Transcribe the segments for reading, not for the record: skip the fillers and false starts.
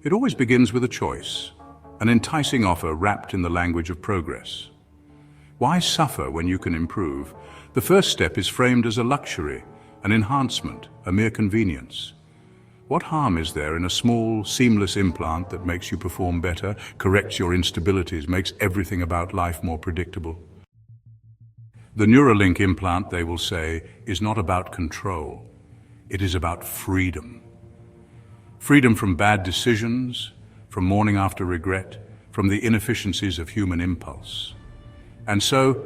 It always begins with a choice, an enticing offer wrapped in the language of progress. Why suffer when you can improve? The first step is framed as a luxury, an enhancement, a mere convenience. What harm is there in a small, seamless implant that makes you perform better, corrects your instabilities, makes everything about life more predictable? The Neuralink implant, they will say, is not about control. It is about freedom. Freedom from bad decisions, from mourning after regret, from the inefficiencies of human impulse. And so,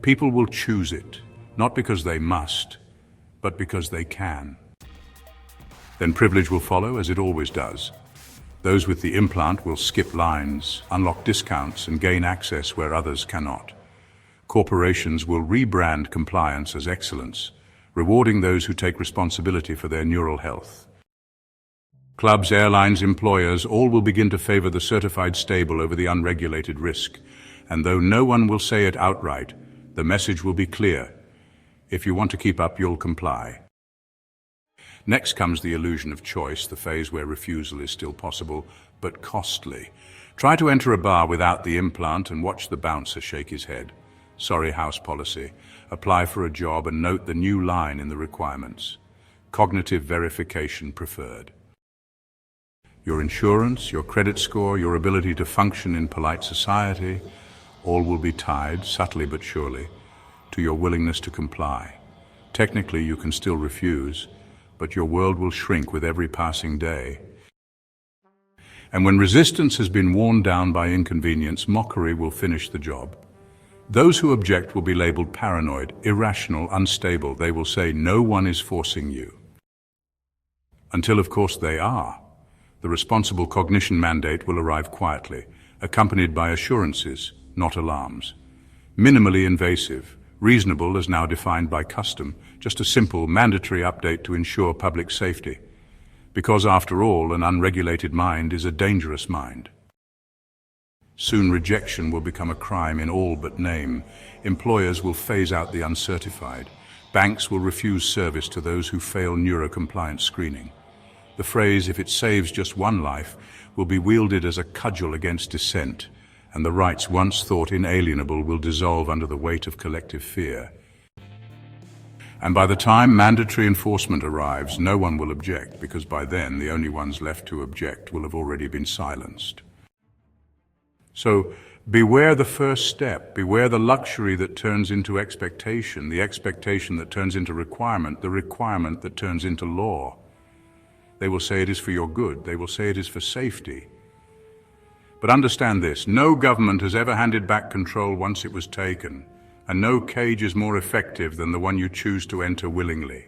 people will choose it, not because they must, but because they can. Then privilege will follow, as it always does. Those with the implant will skip lines, unlock discounts, and gain access where others cannot. Corporations will rebrand compliance as excellence, rewarding those who take responsibility for their neural health. Clubs, airlines, employers, all will begin to favor the certified stable over the unregulated risk. And though no one will say it outright, the message will be clear. If you want to keep up, you'll comply. Next comes the illusion of choice, the phase where refusal is still possible, but costly. Try to enter a bar without the implant and watch the bouncer shake his head. Sorry, house policy. Apply for a job and note the new line in the requirements. Cognitive verification preferred. Your insurance, your credit score, your ability to function in polite society, all will be tied, subtly but surely, to your willingness to comply. Technically, you can still refuse, but your world will shrink with every passing day. And when resistance has been worn down by inconvenience, mockery will finish the job. Those who object will be labeled paranoid, irrational, unstable. They will say, no one is forcing you. Until, of course, they are. The responsible cognition mandate will arrive quietly, accompanied by assurances, not alarms. Minimally invasive, reasonable as now defined by custom, just a simple, mandatory update to ensure public safety. Because after all, an unregulated mind is a dangerous mind. Soon rejection will become a crime in all but name. Employers will phase out the uncertified. Banks will refuse service to those who fail neurocompliance screening. The phrase, if it saves just one life, will be wielded as a cudgel against dissent, and the rights once thought inalienable will dissolve under the weight of collective fear. And by the time mandatory enforcement arrives, no one will object, because by then the only ones left to object will have already been silenced. So beware the first step, beware the luxury that turns into expectation, the expectation that turns into requirement, the requirement that turns into law. They will say it is for your good, they will say it is for safety. But understand this, no government has ever handed back control once it was taken, and no cage is more effective than the one you choose to enter willingly.